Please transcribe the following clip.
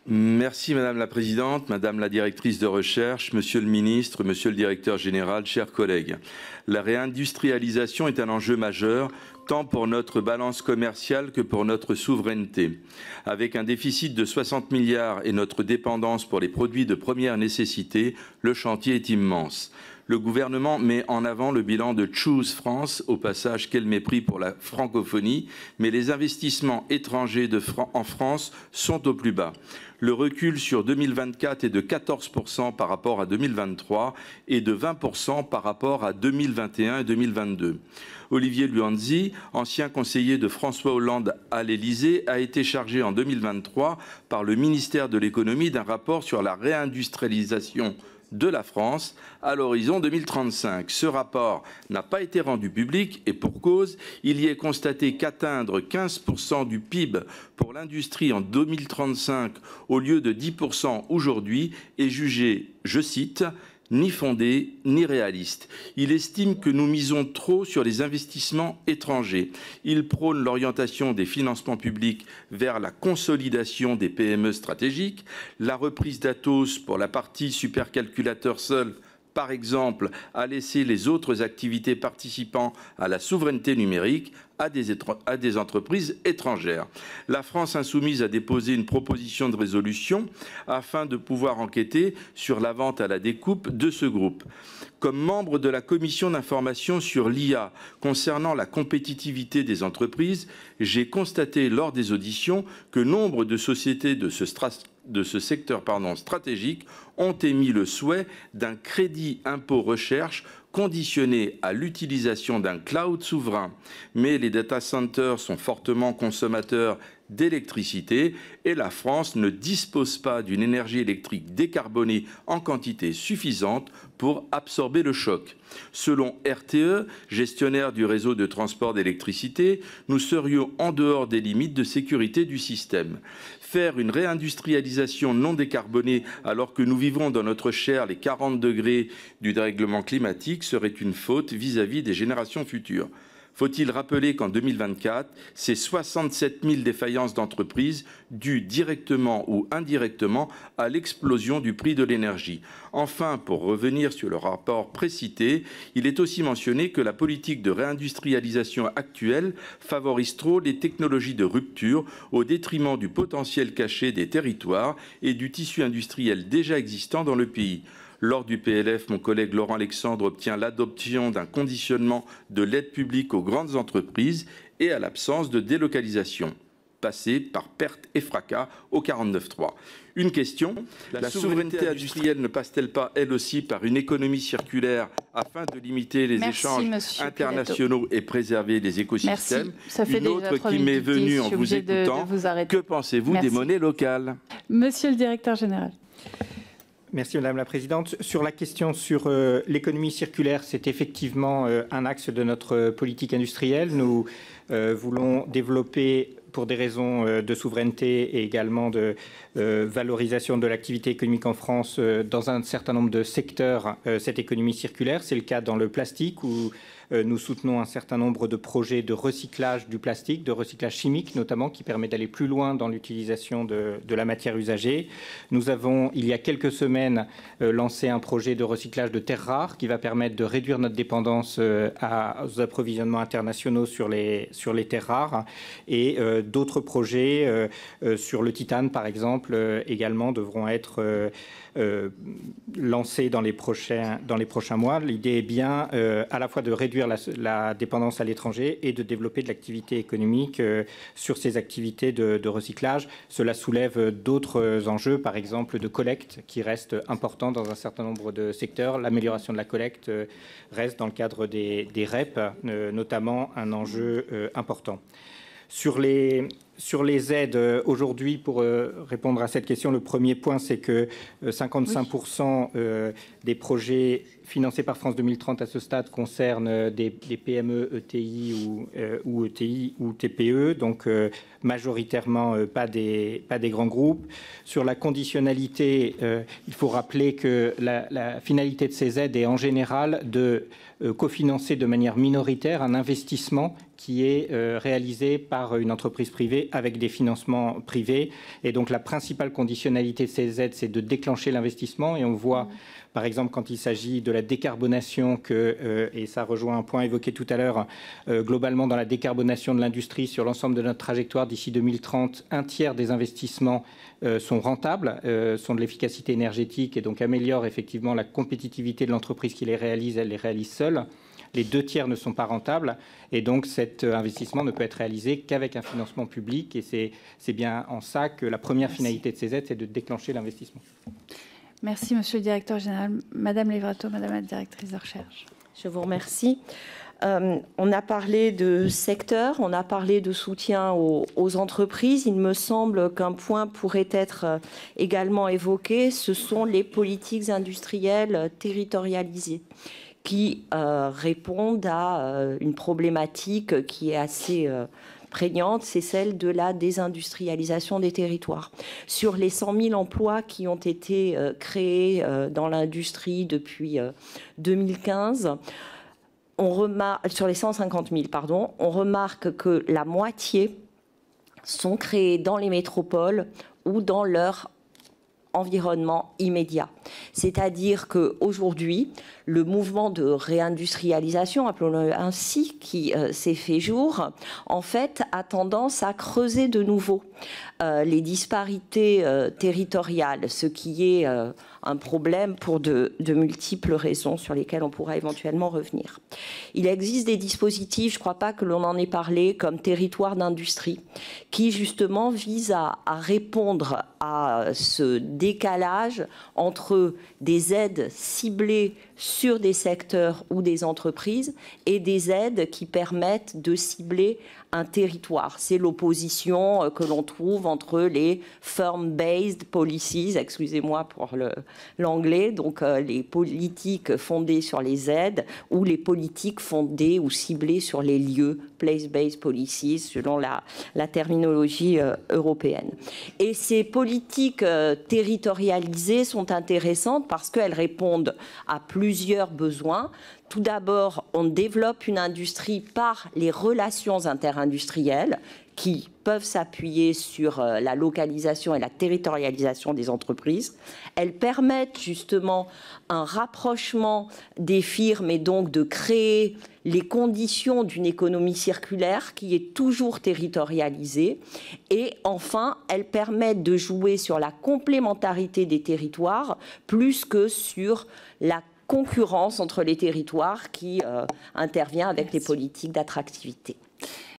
Merci Madame la Présidente, Madame la Directrice de Recherche, Monsieur le Ministre, Monsieur le Directeur Général, chers collègues. La réindustrialisation est un enjeu majeur, tant pour notre balance commerciale que pour notre souveraineté. Avec un déficit de 60 milliards et notre dépendance pour les produits de première nécessité, le chantier est immense. Le gouvernement met en avant le bilan de Choose France, au passage quel mépris pour la francophonie, mais les investissements étrangers en France sont au plus bas. Le recul sur 2024 est de 14% par rapport à 2023 et de 20% par rapport à 2021 et 2022. Olivier Luanzi, ancien conseiller de François Hollande à l'Élysée, a été chargé en 2023 par le ministère de l'Économie d'un rapport sur la réindustrialisation de la France à l'horizon 2035. Ce rapport n'a pas été rendu public et pour cause, il y est constaté qu'atteindre 15% du PIB pour l'industrie en 2035 au lieu de 10% aujourd'hui est jugé, je cite, ni fondé, ni réaliste. Il estime que nous misons trop sur les investissements étrangers. Il prône l'orientation des financements publics vers la consolidation des PME stratégiques, la reprise d'Atos pour la partie supercalculateur seul, par exemple, à laisser les autres activités participant à la souveraineté numérique à des entreprises étrangères. La France insoumise a déposé une proposition de résolution afin de pouvoir enquêter sur la vente à la découpe de ce groupe. Comme membre de la commission d'information sur l'IA concernant la compétitivité des entreprises, j'ai constaté lors des auditions que nombre de sociétés de ce secteur stratégique ont émis le souhait d'un crédit impôt recherche conditionné à l'utilisation d'un cloud souverain. Mais les data centers sont fortement consommateurs d'électricité et la France ne dispose pas d'une énergie électrique décarbonée en quantité suffisante pour absorber le choc. Selon RTE, gestionnaire du réseau de transport d'électricité, nous serions en dehors des limites de sécurité du système. Faire une réindustrialisation non décarbonée alors que nous vivons dans notre chair les 40 degrés du dérèglement climatique serait une faute vis-à-vis des générations futures. Faut-il rappeler qu'en 2024, c'est 67 000 défaillances d'entreprises dues directement ou indirectement à l'explosion du prix de l'énergie. Enfin, pour revenir sur le rapport précité, il est aussi mentionné que la politique de réindustrialisation actuelle favorise trop les technologies de rupture au détriment du potentiel caché des territoires et du tissu industriel déjà existant dans le pays. Lors du PLF, mon collègue Laurent Alexandre obtient l'adoption d'un conditionnement de l'aide publique aux grandes entreprises et à l'absence de délocalisation, passé par perte et fracas au 49.3. Une question, la souveraineté industrielle ne passe-t-elle pas, elle aussi, par une économie circulaire afin de limiter les échanges internationaux et préserver les écosystèmes? Une autre qui m'est venue en vous écoutant, que pensez-vous des monnaies locales? Monsieur le Directeur Général. Merci Madame la Présidente. Sur la question sur l'économie circulaire, c'est effectivement un axe de notre politique industrielle. Nous voulons développer, pour des raisons de souveraineté et également de valorisation de l'activité économique en France, dans un certain nombre de secteurs, cette économie circulaire. C'est le cas dans le plastique où nous soutenons un certain nombre de projets de recyclage du plastique, de recyclage chimique notamment, qui permet d'aller plus loin dans l'utilisation de la matière usagée. Nous avons, il y a quelques semaines, lancé un projet de recyclage de terres rares qui va permettre de réduire notre dépendance aux approvisionnements internationaux sur les terres rares. Et d'autres projets sur le titane, par exemple, également devront être lancés dans les prochains mois. L'idée est bien à la fois de réduire la dépendance à l'étranger et de développer de l'activité économique sur ces activités de recyclage. Cela soulève d'autres enjeux, par exemple de collecte, qui restent importants dans un certain nombre de secteurs. L'amélioration de la collecte reste dans le cadre des REP, notamment un enjeu important. Sur les aides, aujourd'hui, pour répondre à cette question, le premier point, c'est que 55% des projets financés par France 2030 à ce stade concernent des PME, ETI ou ETI ou TPE, donc majoritairement pas des grands groupes. Sur la conditionnalité, il faut rappeler que la finalité de ces aides est en général de cofinancer de manière minoritaire un investissement qui est réalisé par une entreprise privée réalisées avec des financements privés. Et donc la principale conditionnalité de ces aides, c'est de déclencher l'investissement. Et on voit, par exemple, quand il s'agit de la décarbonation, et ça rejoint un point évoqué tout à l'heure, globalement dans la décarbonation de l'industrie sur l'ensemble de notre trajectoire d'ici 2030, un tiers des investissements sont rentables, sont de l'efficacité énergétique et donc améliorent effectivement la compétitivité de l'entreprise qui les réalise, elle les réalise seule. Les 2 tiers ne sont pas rentables et donc cet investissement ne peut être réalisé qu'avec un financement public et c'est bien en ça que la première finalité de ces aides, c'est de déclencher l'investissement. Merci, Monsieur le Directeur Général. Madame Livrato, Madame la Directrice de Recherche. Je vous remercie. On a parlé de secteur, on a parlé de soutien aux entreprises. Il me semble qu'un point pourrait être également évoqué, ce sont les politiques industrielles territorialisées qui répondent à une problématique qui est assez prégnante, c'est celle de la désindustrialisation des territoires. Sur les 100 000 emplois qui ont été créés dans l'industrie depuis 2015, sur les 150 000, pardon, on remarque que la moitié sont créés dans les métropoles ou dans leur environnement immédiat. C'est-à-dire qu'aujourd'hui, le mouvement de réindustrialisation, appelons-le ainsi, qui s'est fait jour, en fait, a tendance à creuser de nouveau les disparités territoriales, ce qui est un problème pour de multiples raisons sur lesquelles on pourra éventuellement revenir. Il existe des dispositifs, je ne crois pas que l'on en ait parlé, comme territoire d'industrie, qui justement visent à répondre à ce décalage entre des aides ciblées sur des secteurs ou des entreprises et des aides qui permettent de cibler un territoire. C'est l'opposition que l'on trouve entre les firm-based policies, excusez-moi pour l'anglais, donc les politiques fondées sur les aides ou les politiques fondées ou ciblées sur les lieux, place-based policies, selon la terminologie européenne. Et ces politiques territorialisées sont intéressantes parce qu'elles répondent à plusieurs besoins. Tout d'abord, on développe une industrie par les relations interindustrielles qui peuvent s'appuyer sur la localisation et la territorialisation des entreprises. Elles permettent justement un rapprochement des firmes et donc de créer les conditions d'une économie circulaire qui est toujours territorialisée. Et enfin, elles permettent de jouer sur la complémentarité des territoires plus que sur la concurrence entre les territoires qui intervient avec les politiques d'attractivité.